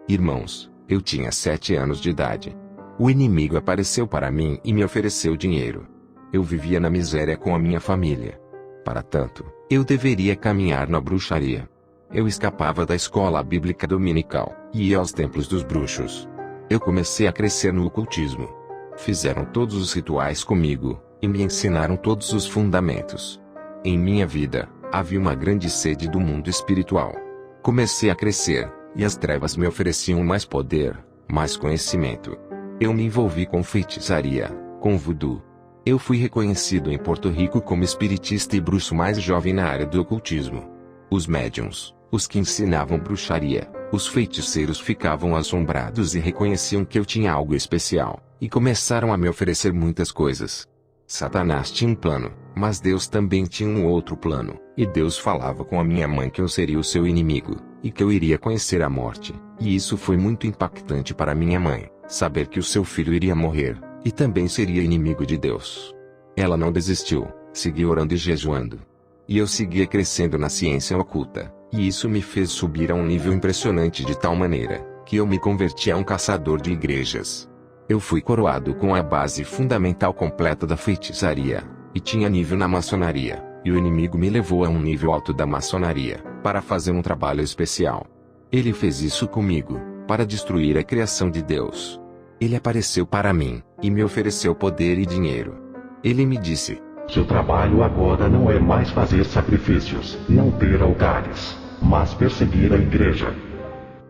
Irmãos, eu tinha 7 anos de idade. O inimigo apareceu para mim e me ofereceu dinheiro. Eu vivia na miséria com a minha família. Para tanto, eu deveria caminhar na bruxaria. Eu escapava da escola bíblica dominical e ia aos templos dos bruxos. Eu comecei a crescer no ocultismo. Fizeram todos os rituais comigo e me ensinaram todos os fundamentos. Em minha vida, havia uma grande sede do mundo espiritual. Comecei a crescer, e as trevas me ofereciam mais poder, mais conhecimento. Eu me envolvi com feitiçaria, com voodoo. Eu fui reconhecido em Porto Rico como espiritista e bruxo mais jovem na área do ocultismo. Os médiuns, os que ensinavam bruxaria, os feiticeiros ficavam assombrados e reconheciam que eu tinha algo especial, e começaram a me oferecer muitas coisas. Satanás tinha um plano, mas Deus também tinha um outro plano, e Deus falava com a minha mãe que eu seria o seu inimigo, e que eu iria conhecer a morte, e isso foi muito impactante para minha mãe, saber que o seu filho iria morrer, e também seria inimigo de Deus. Ela não desistiu, seguiu orando e jejuando. E eu seguia crescendo na ciência oculta, e isso me fez subir a um nível impressionante de tal maneira, que eu me converti a um caçador de igrejas. Eu fui coroado com a base fundamental completa da feitiçaria, e tinha nível na maçonaria, e o inimigo me levou a um nível alto da maçonaria, para fazer um trabalho especial. Ele fez isso comigo, para destruir a criação de Deus. Ele apareceu para mim, e me ofereceu poder e dinheiro. Ele me disse: seu trabalho agora não é mais fazer sacrifícios, não ter altares, mas perseguir a igreja.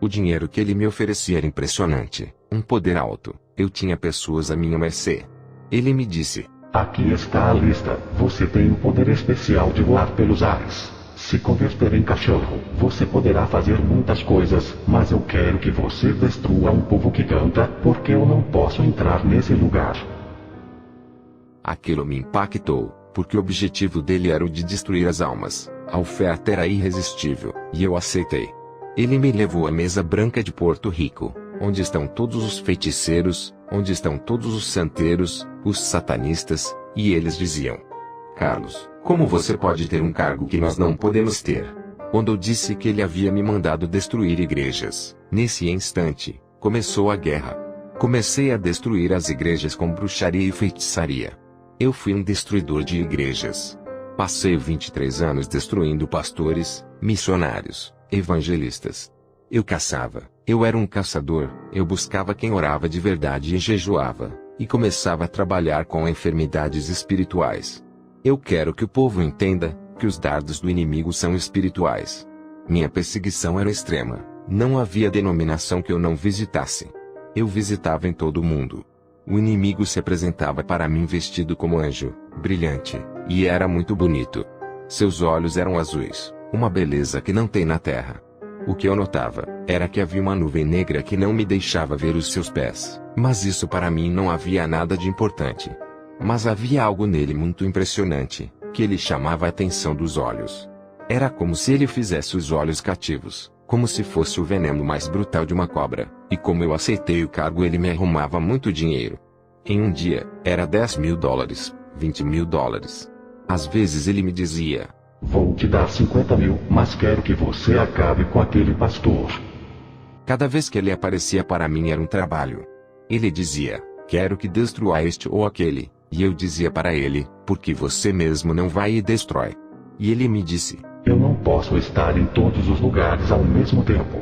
O dinheiro que ele me oferecia era impressionante, um poder alto, eu tinha pessoas à minha mercê. Ele me disse: aqui está a lista, você tem o poder especial de voar pelos ares. Se converter em cachorro, você poderá fazer muitas coisas, mas eu quero que você destrua um povo que canta, porque eu não posso entrar nesse lugar. Aquilo me impactou, porque o objetivo dele era o de destruir as almas. A oferta era irresistível, e eu aceitei. Ele me levou à mesa branca de Porto Rico, onde estão todos os feiticeiros, onde estão todos os santeiros, os satanistas, e eles diziam: Carlos, como você pode ter um cargo que nós não podemos ter? Quando eu disse que ele havia me mandado destruir igrejas, nesse instante, começou a guerra. Comecei a destruir as igrejas com bruxaria e feitiçaria. Eu fui um destruidor de igrejas. Passei 23 anos destruindo pastores, missionários, evangelistas. Eu caçava, eu era um caçador, eu buscava quem orava de verdade e jejuava, e começava a trabalhar com enfermidades espirituais. Eu quero que o povo entenda que os dardos do inimigo são espirituais. Minha perseguição era extrema, não havia denominação que eu não visitasse. Eu visitava em todo o mundo. O inimigo se apresentava para mim vestido como anjo, brilhante, e era muito bonito. Seus olhos eram azuis, uma beleza que não tem na terra. O que eu notava, era que havia uma nuvem negra que não me deixava ver os seus pés, mas isso para mim não havia nada de importante. Mas havia algo nele muito impressionante, que ele chamava a atenção dos olhos. Era como se ele fizesse os olhos cativos, como se fosse o veneno mais brutal de uma cobra, e como eu aceitei o cargo ele me arrumava muito dinheiro. Em um dia, era $10.000, $20.000. Às vezes ele me dizia: vou te dar 50 mil, mas quero que você acabe com aquele pastor. Cada vez que ele aparecia para mim era um trabalho. Ele dizia: quero que destrua este ou aquele, e eu dizia para ele: porque você mesmo não vai e destrói. E ele me disse: eu não posso estar em todos os lugares ao mesmo tempo.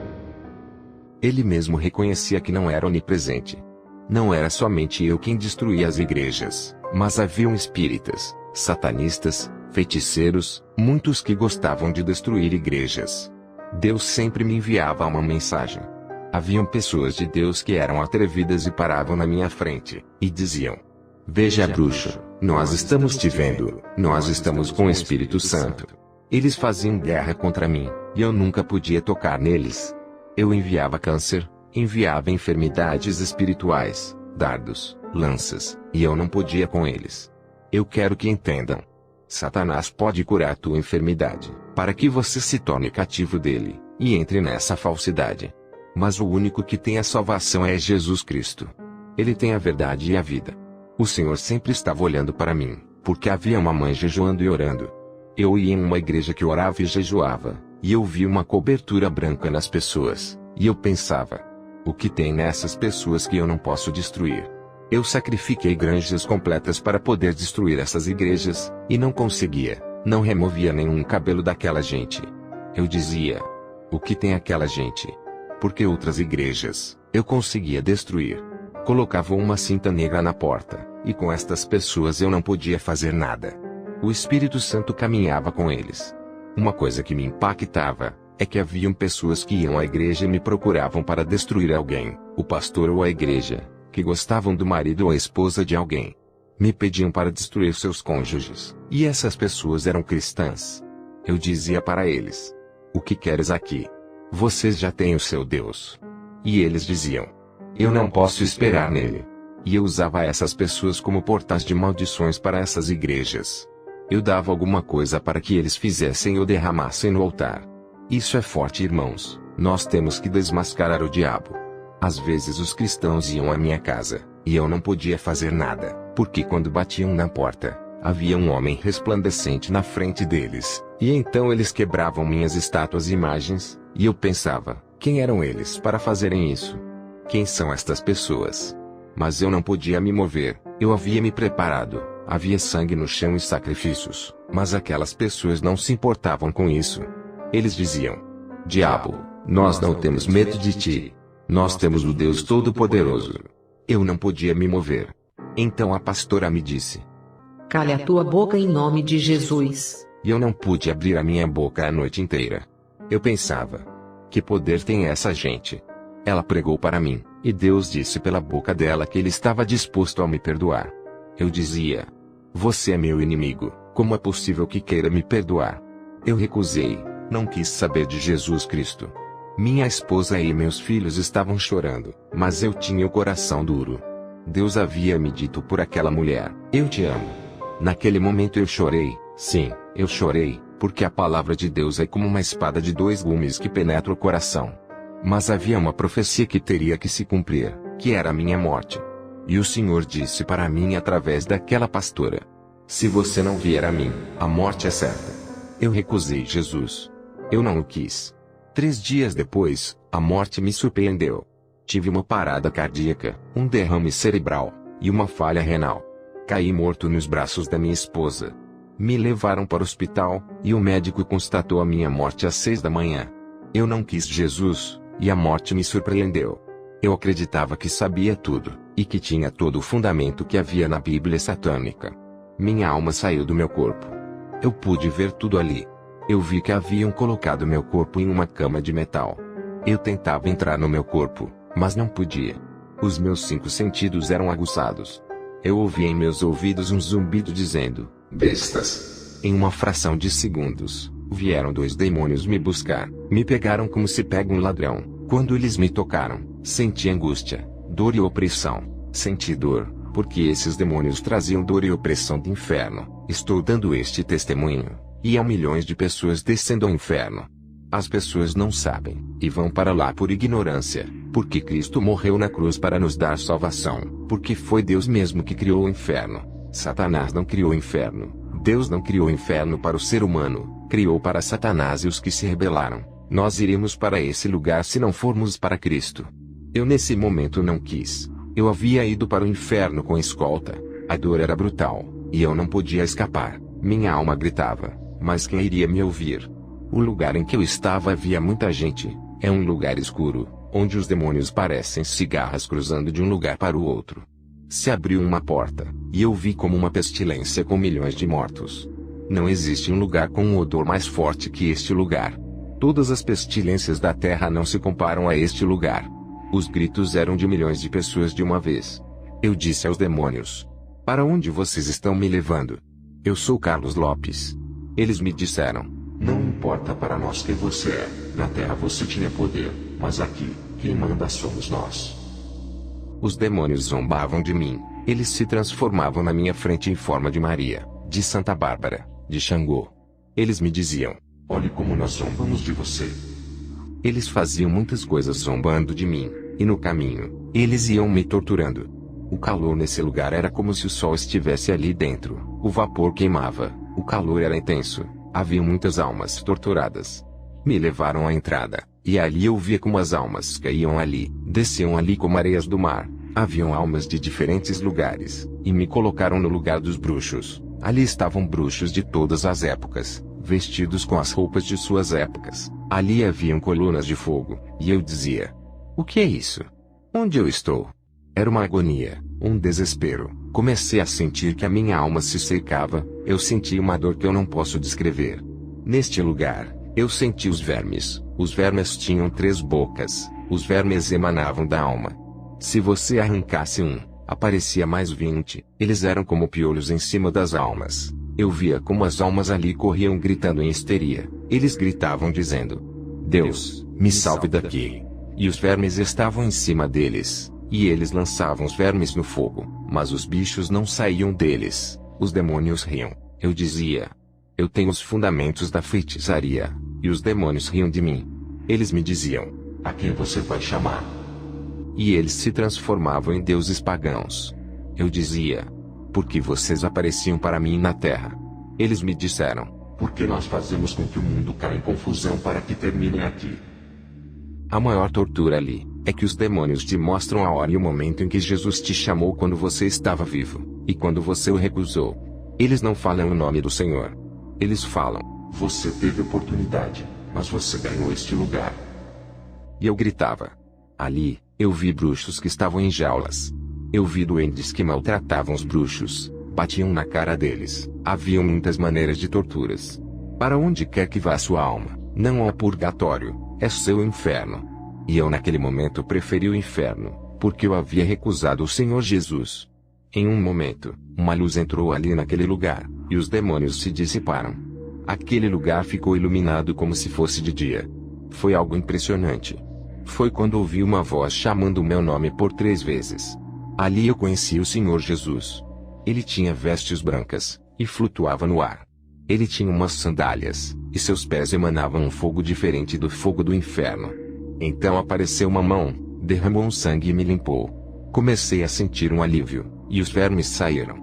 Ele mesmo reconhecia que não era onipresente. Não era somente eu quem destruía as igrejas, mas haviam espíritas, satanistas, feiticeiros, muitos que gostavam de destruir igrejas. Deus sempre me enviava uma mensagem. Haviam pessoas de Deus que eram atrevidas e paravam na minha frente, e diziam: veja, bruxo, nós estamos te vendo, nós estamos com o Espírito Santo. Eles faziam guerra contra mim, e eu nunca podia tocar neles. Eu enviava câncer, enviava enfermidades espirituais, dardos, lanças, e eu não podia com eles. Eu quero que entendam. Satanás pode curar tua enfermidade, para que você se torne cativo dele, e entre nessa falsidade. Mas o único que tem a salvação é Jesus Cristo. Ele tem a verdade e a vida. O Senhor sempre estava olhando para mim, porque havia uma mãe jejuando e orando. Eu ia em uma igreja que orava e jejuava, e eu vi uma cobertura branca nas pessoas, e eu pensava: O que tem nessas pessoas que eu não posso destruir? Eu sacrifiquei granjas completas para poder destruir essas igrejas, e não conseguia, não removia nenhum cabelo daquela gente. Eu dizia: o que tem aquela gente? Porque outras igrejas, eu conseguia destruir. Colocava uma cinta negra na porta, e com estas pessoas eu não podia fazer nada. O Espírito Santo caminhava com eles. Uma coisa que me impactava, é que haviam pessoas que iam à igreja e me procuravam para destruir alguém, o pastor ou a igreja, que gostavam do marido ou a esposa de alguém. Me pediam para destruir seus cônjuges, e essas pessoas eram cristãs. Eu dizia para eles: o que queres aqui? Vocês já têm o seu Deus. E eles diziam: eu não posso esperar nele. E eu usava essas pessoas como portais de maldições para essas igrejas. Eu dava alguma coisa para que eles fizessem ou derramassem no altar. Isso é forte, irmãos. Nós temos que desmascarar o diabo. Às vezes os cristãos iam à minha casa, e eu não podia fazer nada, porque quando batiam na porta, havia um homem resplandecente na frente deles, e então eles quebravam minhas estátuas e imagens, e eu pensava: quem eram eles para fazerem isso? Quem são estas pessoas? Mas eu não podia me mover, eu havia me preparado, havia sangue no chão e sacrifícios, mas aquelas pessoas não se importavam com isso. Eles diziam: diabo, nós não temos medo de ti. Nós temos o Deus Todo-Poderoso. Eu não podia me mover. Então a pastora me disse: cale a tua boca em nome de Jesus. E eu não pude abrir a minha boca a noite inteira. Eu pensava: que poder tem essa gente? Ela pregou para mim, e Deus disse pela boca dela que Ele estava disposto a me perdoar. Eu dizia: você é meu inimigo, como é possível que queira me perdoar? Eu recusei, não quis saber de Jesus Cristo. Minha esposa e meus filhos estavam chorando, mas eu tinha o coração duro. Deus havia me dito por aquela mulher: eu te amo. Naquele momento eu chorei, sim, eu chorei, porque a palavra de Deus é como uma espada de dois gumes que penetra o coração. Mas havia uma profecia que teria que se cumprir, que era a minha morte. E o Senhor disse para mim através daquela pastora: se você não vier a mim, a morte é certa. Eu recusei Jesus. Eu não o quis. 3 dias depois, a morte me surpreendeu. Tive uma parada cardíaca, um derrame cerebral, e uma falha renal. Caí morto nos braços da minha esposa. Me levaram para o hospital, e o médico constatou a minha morte às 6 da manhã. Eu não quis Jesus, e a morte me surpreendeu. Eu acreditava que sabia tudo, e que tinha todo o fundamento que havia na Bíblia satânica. Minha alma saiu do meu corpo. Eu pude ver tudo ali. Eu vi que haviam colocado meu corpo em uma cama de metal. Eu tentava entrar no meu corpo, mas não podia. Os meus 5 sentidos eram aguçados. Eu ouvia em meus ouvidos um zumbido dizendo: bestas. Em uma fração de segundos, vieram 2 demônios me buscar. Me pegaram como se pega um ladrão. Quando eles me tocaram, senti angústia, dor e opressão. Senti dor, porque esses demônios traziam dor e opressão do inferno. Estou dando este testemunho, e há milhões de pessoas descendo ao inferno. As pessoas não sabem, e vão para lá por ignorância, porque Cristo morreu na cruz para nos dar salvação, porque foi Deus mesmo que criou o inferno. Satanás não criou o inferno. Deus não criou o inferno para o ser humano, criou para Satanás e os que se rebelaram. Nós iremos para esse lugar se não formos para Cristo. Eu nesse momento não quis. Eu havia ido para o inferno com escolta. A dor era brutal, e eu não podia escapar. Minha alma gritava: mas quem iria me ouvir? O lugar em que eu estava havia muita gente. É um lugar escuro, onde os demônios parecem cigarras cruzando de um lugar para o outro. Se abriu uma porta, e eu vi como uma pestilência com milhões de mortos. Não existe um lugar com um odor mais forte que este lugar. Todas as pestilências da terra não se comparam a este lugar. Os gritos eram de milhões de pessoas de uma vez. Eu disse aos demônios: para onde vocês estão me levando? Eu sou Carlos Lopes. Eles me disseram: não importa para nós quem você é. Na terra você tinha poder, mas aqui, quem manda somos nós. Os demônios zombavam de mim. Eles se transformavam na minha frente em forma de Maria, de Santa Bárbara, de Xangô. Eles me diziam: olhe como nós zombamos de você. Eles faziam muitas coisas zombando de mim, e no caminho, eles iam me torturando. O calor nesse lugar era como se o sol estivesse ali dentro. O vapor queimava, o calor era intenso, havia muitas almas torturadas. Me levaram à entrada, E ali eu via como as almas caíam ali, desciam ali como areias do mar. Haviam almas de diferentes lugares, e me colocaram no lugar dos bruxos. Ali estavam bruxos de todas as épocas, vestidos com as roupas de suas épocas. Ali haviam colunas de fogo, e eu dizia: o que é isso? Onde eu estou? Era uma agonia, um desespero. Comecei a sentir que a minha alma se secava, eu senti uma dor que eu não posso descrever. Neste lugar, eu senti os vermes. Os vermes tinham 3 bocas, os vermes emanavam da alma. Se você arrancasse um, aparecia mais 20, eles eram como piolhos em cima das almas. Eu via como as almas ali corriam gritando em histeria. Eles gritavam dizendo: Deus, me salve daqui. E os vermes estavam em cima deles, e eles lançavam os vermes no fogo, mas os bichos não saíam deles. Os demônios riam. Eu dizia: eu tenho os fundamentos da feitiçaria, e os demônios riam de mim. Eles me diziam: a quem você vai chamar? E eles se transformavam em deuses pagãos. Eu dizia: por que vocês apareciam para mim na terra? Eles me disseram: porque nós fazemos com que o mundo caia em confusão para que termine aqui. A maior tortura ali é que os demônios te mostram a hora e o momento em que Jesus te chamou quando você estava vivo, e quando você o recusou. Eles não falam o nome do Senhor. Eles falam: você teve oportunidade, mas você ganhou este lugar. E eu gritava. Ali, eu vi bruxos que estavam em jaulas. Eu vi duendes que maltratavam os bruxos, batiam na cara deles. Haviam muitas maneiras de torturas. Para onde quer que vá sua alma, não há purgatório, é seu inferno. E eu naquele momento preferi o inferno, porque eu havia recusado o Senhor Jesus. Em um momento, uma luz entrou ali naquele lugar, e os demônios se dissiparam. Aquele lugar ficou iluminado como se fosse de dia. Foi algo impressionante. Foi quando ouvi uma voz chamando o meu nome por 3 vezes. Ali eu conheci o Senhor Jesus. Ele tinha vestes brancas, e flutuava no ar. Ele tinha umas sandálias, e seus pés emanavam um fogo diferente do fogo do inferno. Então apareceu uma mão, derramou um sangue e me limpou. Comecei a sentir um alívio, e os vermes saíram.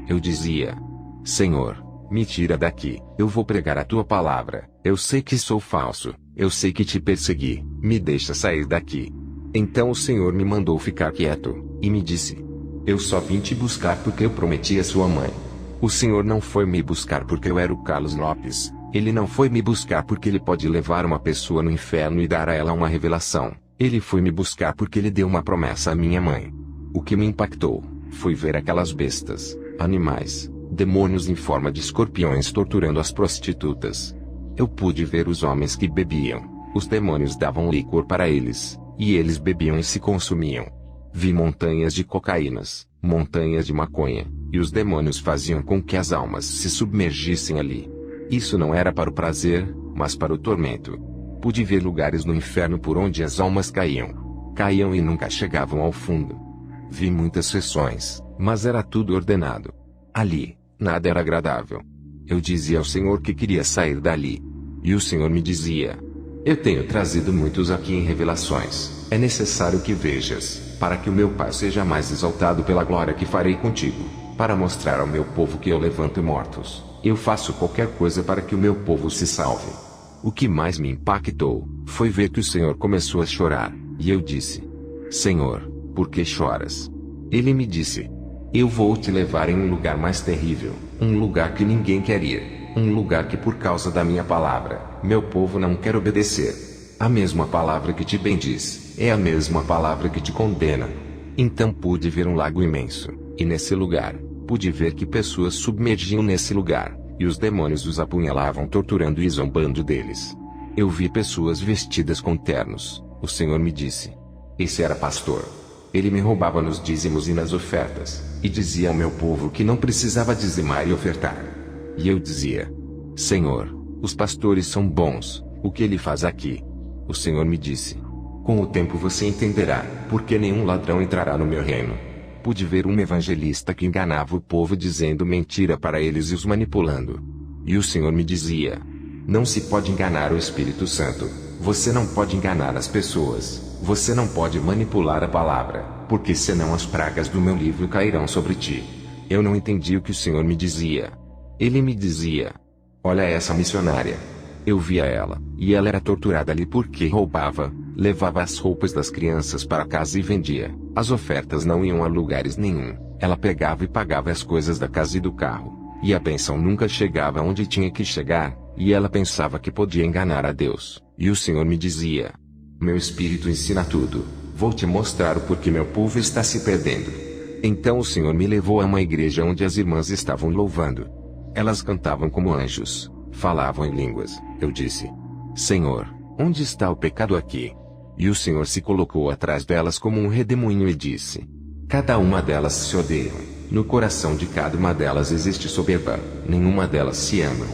Eu dizia: Senhor, me tira daqui, eu vou pregar a tua palavra. Eu sei que sou falso, eu sei que te persegui, me deixa sair daqui. Então o Senhor me mandou ficar quieto, e me disse: eu só vim te buscar porque eu prometi a sua mãe. O Senhor não foi me buscar porque eu era o Carlos Lopes, Ele não foi me buscar porque Ele pode levar uma pessoa no inferno e dar a ela uma revelação. Ele foi me buscar porque Ele deu uma promessa à minha mãe. O que me impactou foi ver aquelas bestas, animais, demônios em forma de escorpiões torturando as prostitutas. Eu pude ver os homens que bebiam. Os demônios davam licor para eles, e eles bebiam e se consumiam. Vi montanhas de cocaínas, montanhas de maconha, e os demônios faziam com que as almas se submergissem ali. Isso não era para o prazer, mas para o tormento. Pude ver lugares no inferno por onde as almas caíam. Caíam e nunca chegavam ao fundo. Vi muitas sessões, mas era tudo ordenado. Ali, nada era agradável. Eu dizia ao Senhor que queria sair dali. E o Senhor me dizia: eu tenho trazido muitos aqui em revelações. É necessário que vejas, para que o meu Pai seja mais exaltado pela glória que farei contigo, para mostrar ao meu povo que eu levanto mortos. Eu faço qualquer coisa para que o meu povo se salve. O que mais me impactou foi ver que o Senhor começou a chorar, e eu disse: Senhor, por que choras? Ele me disse: eu vou te levar em um lugar mais terrível, um lugar que ninguém quer ir. Um lugar que por causa da minha palavra, meu povo não quer obedecer. A mesma palavra que te bendiz, é a mesma palavra que te condena. Então pude ver um lago imenso, e nesse lugar, pude ver que pessoas submergiam nesse lugar, e os demônios os apunhalavam torturando e zombando deles. Eu vi pessoas vestidas com ternos. O Senhor me disse: esse era pastor. Ele me roubava nos dízimos e nas ofertas, e dizia ao meu povo que não precisava dizimar e ofertar. E eu dizia: Senhor, os pastores são bons, o que ele faz aqui? O Senhor me disse: com o tempo você entenderá, porque nenhum ladrão entrará no meu reino. Pude ver um evangelista que enganava o povo dizendo mentira para eles e os manipulando. E o Senhor me dizia: não se pode enganar o Espírito Santo, você não pode enganar as pessoas, você não pode manipular a palavra, porque senão as pragas do meu livro cairão sobre ti. Eu não entendi o que o Senhor me dizia. Ele me dizia: olha essa missionária. eu via ela, e ela era torturada ali porque roubava, levava as roupas das crianças para casa e vendia. As ofertas não iam a lugares nenhum, ela pegava e pagava as coisas da casa e do carro, e a bênção nunca chegava onde tinha que chegar, e ela pensava que podia enganar a Deus, e o Senhor me dizia: meu espírito ensina tudo, vou te mostrar o porquê meu povo está se perdendo. Então o Senhor me levou a uma igreja onde as irmãs estavam louvando. Elas cantavam como anjos, falavam em línguas. Eu disse: Senhor, onde está o pecado aqui? E o Senhor se colocou atrás delas como um redemoinho e disse: cada uma delas se odeiam, no coração de cada uma delas existe soberba, nenhuma delas se amam.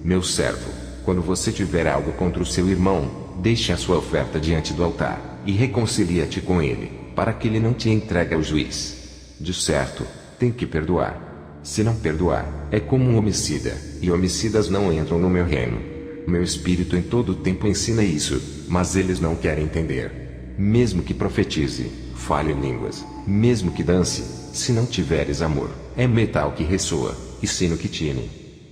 Meu servo, quando você tiver algo contra o seu irmão, deixe a sua oferta diante do altar, e reconcilia-te com ele, para que ele não te entregue ao juiz. De certo, tem que perdoar. Se não perdoar, é como um homicida, e homicidas não entram no meu reino. Meu espírito em todo o tempo ensina isso, mas eles não querem entender. Mesmo que profetize, fale em línguas, mesmo que dance, se não tiveres amor, é metal que ressoa, e sino que tine.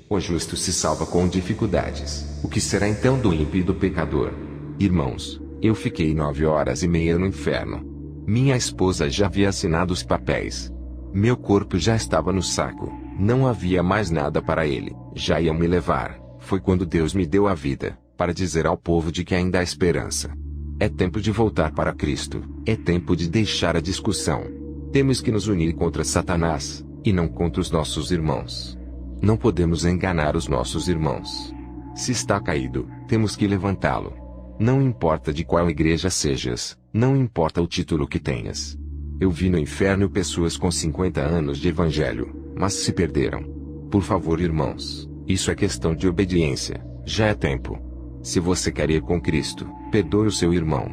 O justo se salva com dificuldades, o que será então do ímpio e do pecador? Irmãos, eu fiquei 9 horas e meia no inferno. Minha esposa já havia assinado os papéis. Meu corpo já estava no saco, não havia mais nada para ele, já iam me levar. Foi quando Deus me deu a vida, para dizer ao povo de que ainda há esperança. É tempo de voltar para Cristo, é tempo de deixar a discussão. Temos que nos unir contra Satanás, e não contra os nossos irmãos. Não podemos enganar os nossos irmãos. Se está caído, temos que levantá-lo. Não importa de qual igreja sejas, não importa o título que tenhas. Eu vi no inferno pessoas com 50 anos de evangelho, mas se perderam. Por favor, irmãos, isso é questão de obediência, já é tempo. Se você quer ir com Cristo, perdoe o seu irmão.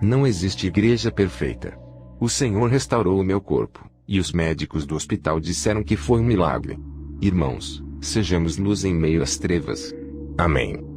Não existe igreja perfeita. O Senhor restaurou o meu corpo, e os médicos do hospital disseram que foi um milagre. Irmãos, sejamos luz em meio às trevas. Amém.